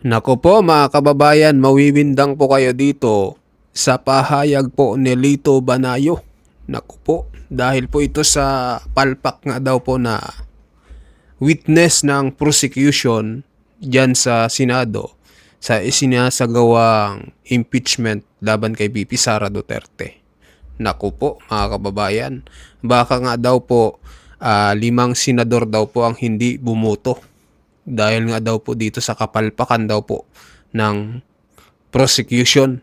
Naku po mga kababayan, mawiwindang po kayo dito sa pahayag po ni Lito Banayo. Naku po, dahil po ito sa palpak nga daw po na witness ng prosecution dyan sa Senado sa isinasagawang impeachment laban kay VP Sara Duterte. Naku po mga kababayan, baka nga daw po 5 senador daw po ang hindi bumoto dahil nga daw po dito sa kapalpakan daw po ng prosecution,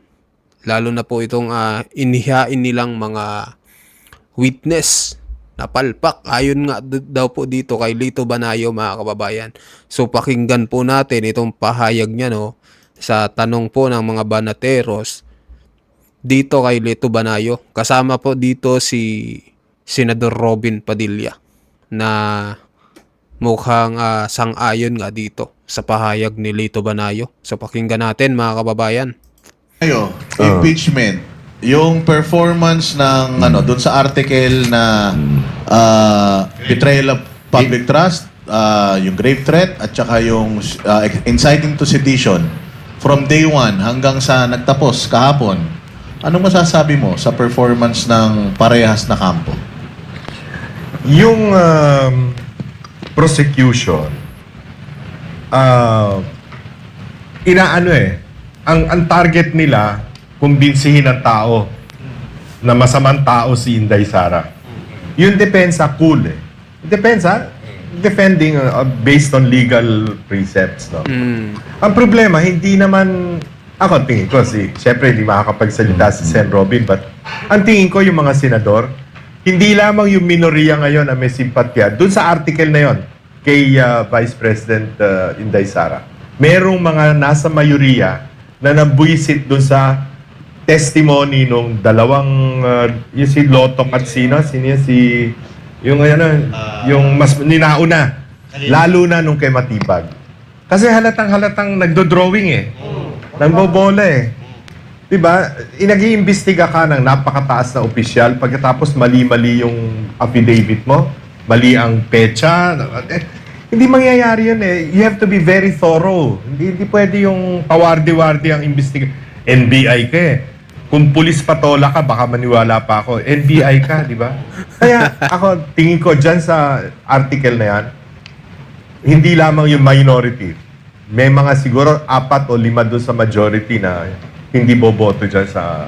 lalo na po itong inihain nilang mga witness na palpak ayon nga daw po dito kay Lito Banayo mga kababayan. So pakinggan po natin itong pahayag niya sa tanong po ng mga banateros dito kay Lito Banayo. Kasama po dito si Senador Robin Padilla na mukhang sang-ayon nga dito sa pahayag ni Lito Banayo. So pakinggan natin mga kababayan. Impeachment. Yung performance ng doon sa article na betrayal of public trust, yung grave threat at saka yung inciting to sedition from day 1 hanggang sa nagtapos kahapon. Anong masasabi mo sa performance ng parehas na kampo? Yung prosecution, ang target nila, kumbinsihin ng tao na masamang tao si Inday Sara. Yung depensa, cool eh. Depensa, defending based on legal precepts. No? Ang problema, hindi naman, ako tingin ko, syempre hindi makakapagsalita si Sen. Robin, but ang tingin ko yung mga senador, hindi lamang yung minorya ngayon na may simpatya. Doon sa article na yon kay Vice President Inday Sara, merong mga nasa mayoriya na nabuisit doon sa testimony nung dalawang yung si Lotong at sino yan? Yung mas ninauna, lalo na nung kay Matibag. Kasi halatang nagdo-drawing eh. Nagbobola eh. Diba? Nag-iimbestiga ka ng napakataas na opisyal, pagkatapos mali-mali yung affidavit mo, mali ang pecha. Hindi mangyayari yun eh. You have to be very thorough. Hindi pwede yung pawardi-wardi ang imbestiga. NBI ka eh. Kung pulis patola ka, baka maniwala pa ako. NBI ka, di ba? Kaya ako, tingin ko dyan sa article na yan, hindi lamang yung minority. May mga siguro 4 o 5 doon sa majority na hindi boboto dyan sa...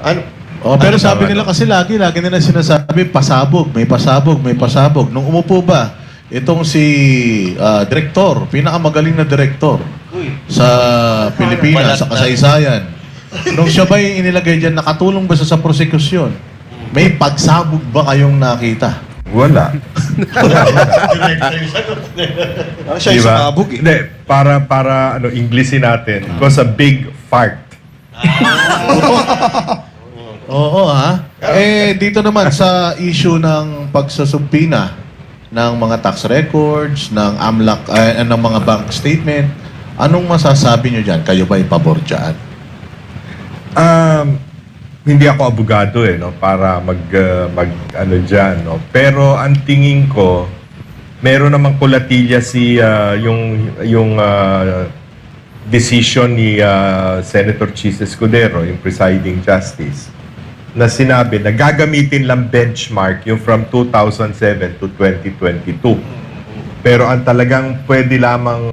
Pero sabi nila kasi lagi nila sinasabi, pasabog, may pasabog, may pasabog. Nung umupo ba, itong si direktor, pinakamagaling na direktor sa Pilipinas, sa kasaysayan. Nung siya ba yung inilagay dyan, nakatulong ba sa prosekusyon? May pagsabog ba kayong nakita? Wala. Siya yung sumabog eh. Hindi, para Englishin natin, it was a big fart. Oo ha. Dito naman sa issue ng pagsusumpina ng mga tax records, ng AMLAC, ng mga bank statement, anong masasabi nyo dyan? Kayo ba pabor dyan? Hindi ako abogado no, para dyan, no. Pero ang tingin ko, meron namang kulatilya yung decision ni Senator Chis Escudero, yung presiding justice, na sinabi na gagamitin lang benchmark yung from 2007 to 2022. Pero ang talagang pwede lamang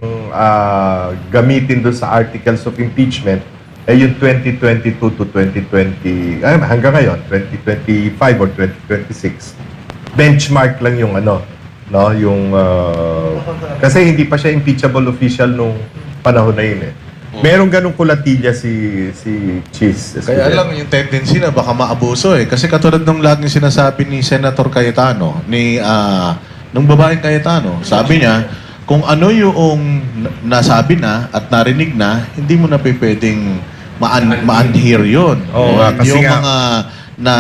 gamitin doon sa articles of impeachment ay yung 2022 to 2020, hanggang ngayon, 2025 or 2026. Benchmark lang yung kasi hindi pa siya impeachable official nung panahon na yun eh. Merong ganong kulatilya si Chis. Kaya lang yung tendency na baka maabuso eh. Kasi katulad nung laging sinasabi ni Senator Cayetano, nung babaeng Cayetano, sabi niya, kung ano yung nasabi na at narinig na, hindi mo na pwedeng ma-unhear yun. Kasi yung nga, mga na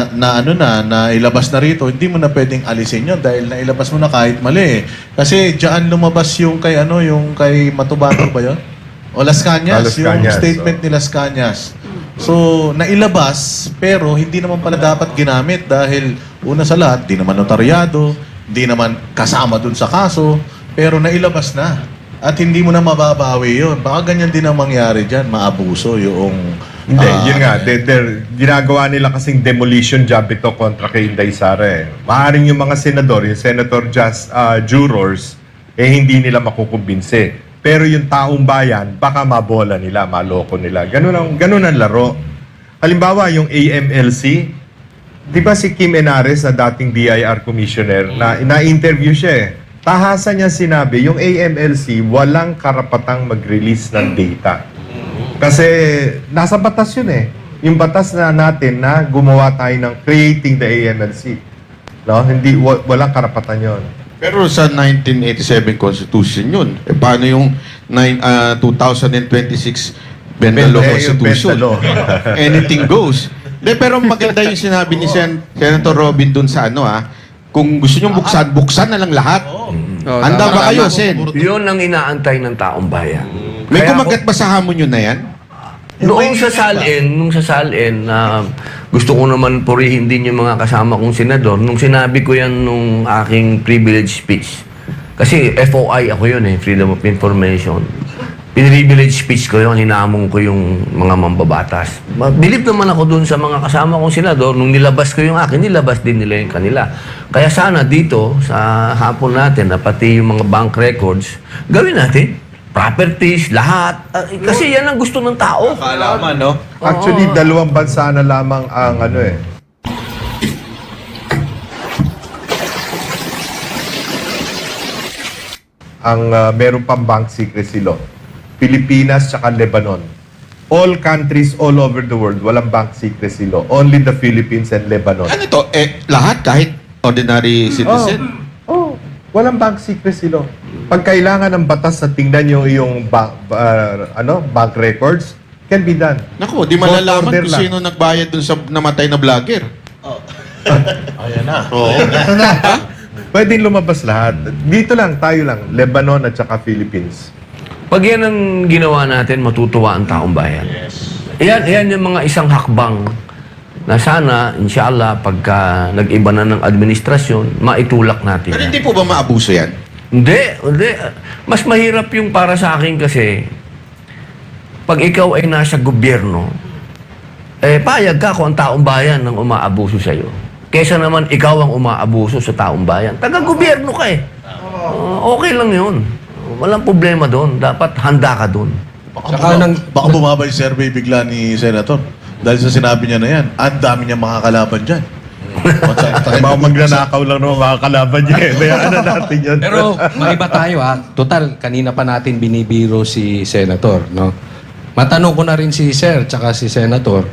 ilabas na rito, hindi mo na pwedeng alisin yun dahil nailabas mo na kahit mali. Kasi diyan lumabas yung kay Matubato ba yun? O Las Cañas, yung statement ni Las Cañas. So, nailabas, pero hindi naman pala dapat ginamit dahil una sa lahat, di naman notaryado, di naman kasama dun sa kaso, pero nailabas na. at hindi mo na mababawi yun. Baka ganyan din ang mangyari dyan, maabuso yung... Hindi, yun nga. Ginagawa nila kasing demolition job ito kontra kay Inday Sara eh. Maaring yung mga senador, yung senator jurors, hindi nila makukumbinse. Pero yung taong bayan, baka mabola nila, maloko nila. Ganun ang laro. Halimbawa, yung AMLC, di ba si Kim Enares na dating BIR commissioner, na-interview siya eh. Tahasan niya sinabi, yung AMLC walang karapatang mag-release ng data. Kasi nasa batas yun eh. Yung batas na natin na gumawa tayo ng creating the AMLC. No? Walang karapatan yun. Pero sa 1987 Constitution yun. Eh, paano yung 2026 Bendalo Constitution? Anything goes. De, pero maganda yung sinabi ni Senator Robin dun sa kung gusto nyo buksan na lang lahat. Handa ba kayo, Sen? Yun ang inaantay ng taong bayan. May Kaya kumagat ba sa hamon yun na yan? Noong sa salin na gusto ko naman purihin din yung mga kasama kong senador, nung sinabi ko yan nung aking privilege speech, kasi FOI ako yun Freedom of Information. Privilege speech ko yun, hinamong ko yung mga mambabatas. Believe naman ako dun sa mga kasama kong senador, nung nilabas ko yung akin, nilabas din nila yung kanila. Kaya sana dito, sa hapon natin, na pati yung mga bank records, gawin natin. Properties, lahat. Kasi yan ang gusto ng tao. Kaalaman, no? Actually, dalawang bansa na lamang ang meron pang bank secrecy law. Pilipinas tsaka Lebanon. All countries all over the world, walang bank secrecy law. Only the Philippines and Lebanon. Ano ito? Lahat kahit ordinary citizen? Walang bank secrecy law. Pag kailangan ng batas na tingnan nyo yung bank records, can be done. Naku, di Court malalaman order kung lang. sino nagbayad dun sa namatay na vlogger. Ayan na. Oo. Pwedeng lumabas lahat. Dito lang, tayo lang. Lebanon at saka Philippines. Pag yan ang ginawa natin, matutuwa ang taong bayan. Yan yung mga isang hakbang na sana, inshallah, pagka nag-iba na ng administrasyon, maitulak natin Pero yan. hindi po ba maabuso yan? Hindi. Mas mahirap yung para sa akin kasi, pag ikaw ay nasa gobyerno, payag ka kung ang taong bayan ang umaabuso sa'yo. Kesa naman ikaw ang umaabuso sa taong bayan. Taga-gobyerno ka eh. Okay lang yun. Walang problema doon. Dapat handa ka doon. Baka bumaba yung survey bigla ni Senator. Dahil sa sinabi niya na yan, ang dami niya makakalaban dyan. Baka magnanakaw lang naman mga kalaban niya. Bayaan na natin yun. Pero maiba tayo Total, kanina pa natin binibiro si Senator, no? Matanong ko na rin si Sir tsaka si Senator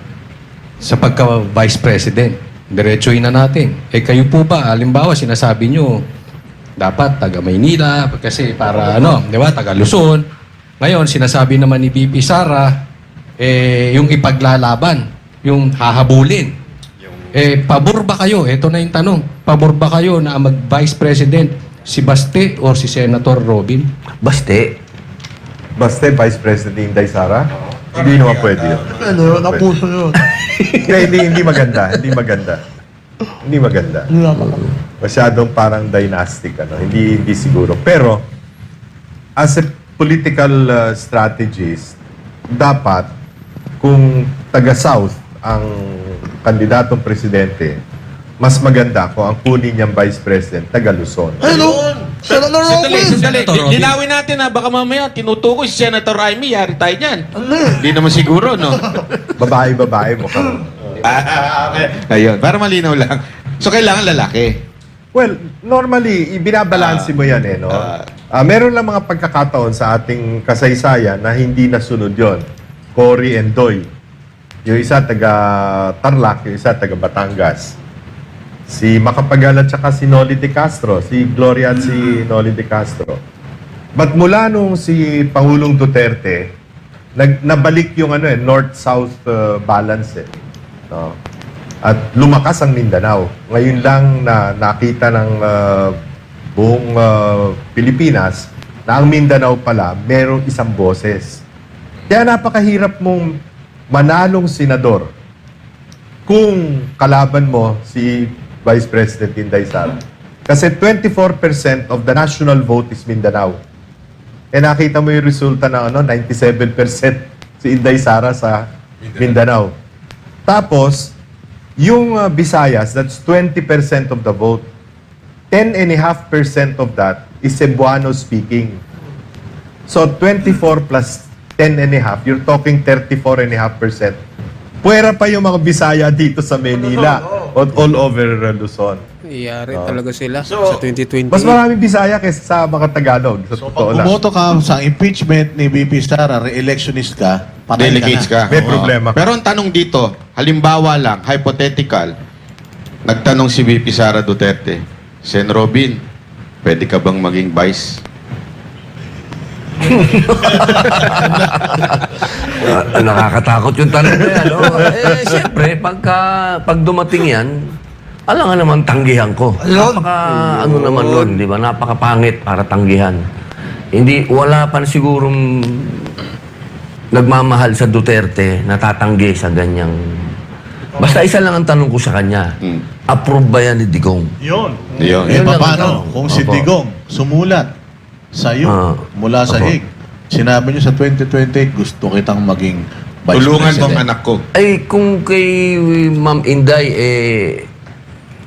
sa pagka-Vice President. Diretsuhin na natin. Kayo po ba, halimbawa, sinasabi nyo, dapat taga Maynila kasi para di ba, taga Luzon. Ngayon, sinasabi naman ni VP Sara, yung ipaglalaban, yung hahabulin. Pabor ba kayo? Ito na yung tanong. Pabor ba kayo na mag-Vice President si Baste or si Senator Robin? Baste. Basta Vice President Inday Sara? Hindi naman pwede yun. Napuso yun. Hindi maganda. Hindi maganda. Hindi maganda. Masyadong parang dynastic. Hindi siguro. Pero, as a political strategist, dapat, kung taga-South ang kandidatong presidente, mas maganda kung ang kunin niyang Vice President, taga-Luzon. Sandali. Linawin natin baka mamaya tinutukoy si Senator Raimi, yari tayo niyan. Hindi naman siguro, no? Babae mukhang. Ayun, para malinaw lang. So, kailangan lalaki. Well, normally, binabalanse mo yan no? Meron lang mga pagkakataon sa ating kasaysayan na hindi nasunod yon. Cory and Doy. Yung isa taga Tarlac, yung isa taga Batangas. Si Macapagal at saka si Noli de Castro, si Gloria at si Noli de Castro. But mula nung si Pangulong Duterte, nabalik yung north-south balance no? At lumakas ang Mindanao. Ngayon lang na nakita ng buong Pilipinas na ang Mindanao pala merong isang boses. Kaya napakahirap mong manalong senador kung kalaban mo si Vice President Inday Sara. Kasi 24% of the national vote is Mindanao. nakita mo yung resulta na 97% si Inday Sara sa Mindanao. Tapos, yung Visayas, that's 20% of the vote. 10.5% of that is Cebuano speaking. So, 24 plus 10.5, you're talking 34.5%. Puwera pa yung mga Bisaya dito sa Manila all over Luzon. Iyari talaga sila sa 2028. Mas maraming Bisaya kaysa sa mga Tagalog. Sa So, totoo pag lang. bumoto ka sa impeachment ni VP Sara, re-electionist ka, patay Delegates ka na. ka. May Oo. problema ka. Pero ang tanong dito, halimbawa lang, hypothetical, nagtanong si VP Sara Duterte, Sen. Robin, pwede ka bang maging vice? Nakakatakot yung tanong na yan. No? Siyempre, pag dumating yan, alam nga naman tanggihan ko. Ano naman nun, di ba? Napakapangit para tanggihan. Hindi, wala pa sigurong nagmamahal sa Duterte na tatanggi sa ganyang... Basta isa lang ang tanong ko sa kanya. Approve ba yan ni Digong? Yun. Yun. Eh, Yun lang paano? ang- Kung si Opo. Digong sumulat sa'yo mula sa Opo. Hague, sinabi niyo sa 2028, gusto kitang maging vice Tulungan mo president. ang anak ko. Ay, kung kay Ma'am Inday,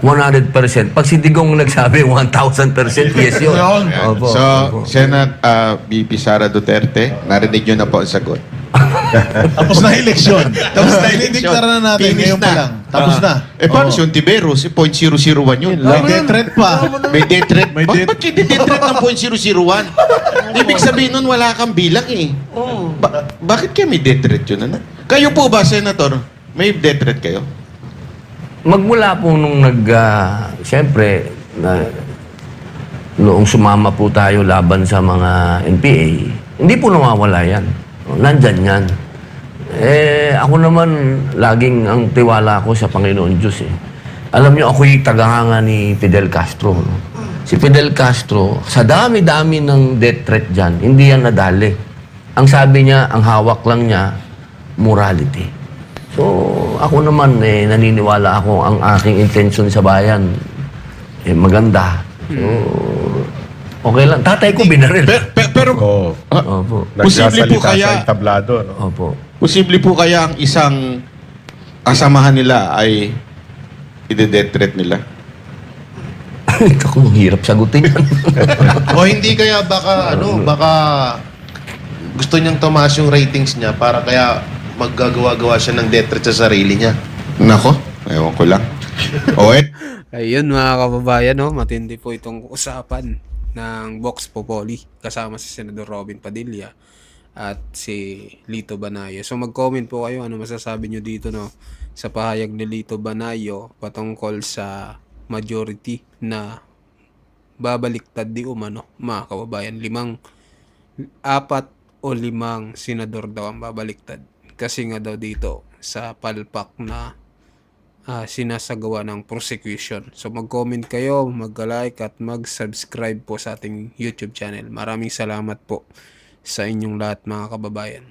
100%. Pag si Digong nagsabi, 1,000% yes yun. Opo. So, Senat VP Sara Duterte, narinig nyo na po ang sagot. Tapos na eleksyon. Tapos na eleksyon. Dinideklara na natin Finish ngayon pa na. lang. Tapos na. Paano Oo. si Ontiveros? 0.001 yun. May death threat pa. May death threat. May Bakit death- ba't yung death threat ng 0.001? Ibig sabihin nun, wala kang bilang eh. Bakit kayo may death threat yun? Ano? Kayo po ba, Senator? May death threat kayo? Magmula po nung siyempre, noong sumama po tayo laban sa mga NPA, hindi po nawawala yan. Nandyan yan. Ako naman, laging ang tiwala ko sa Panginoon Diyos eh. Alam niyo, ako'y tagahanga ni Fidel Castro. No? Si Fidel Castro, sa dami-dami ng death threat dyan, hindi yan nadali. Ang sabi niya, ang hawak lang niya, morality. So, ako naman, naniniwala ako ang aking intention sa bayan, maganda. So, okay lang. Tatay ko binaril. Pero, Oo. Opo. Posible po Nagsasalita kaya- sa entablado, no? Opo. posible po kaya ang isang kasamahan nila ay ide-death threat nila? Ito kung hirap sagutin yan. O hindi kaya baka baka gusto niyang tumaas yung ratings niya para kaya maggagawa-gawa siya ng death threat sa sarili niya. Nako, ewan ko lang. Ayun mga kababayan, no? Matindi po itong usapan ng Vox Populi kasama si Senador Robin Padilla at si Lito Banayo. So mag-comment po kayo ano masasabi nyo dito, no, sa pahayag ni Lito Banayo patungkol sa majority na babaliktad di umano, mga kababayan. 4 o 5 senador daw ang babaliktad kasi nga daw dito sa palpak na sinasagawa ng prosecution. So mag-comment kayo, mag-like at mag-subscribe po sa ating YouTube channel. Maraming salamat po sa inyong lahat mga kababayan.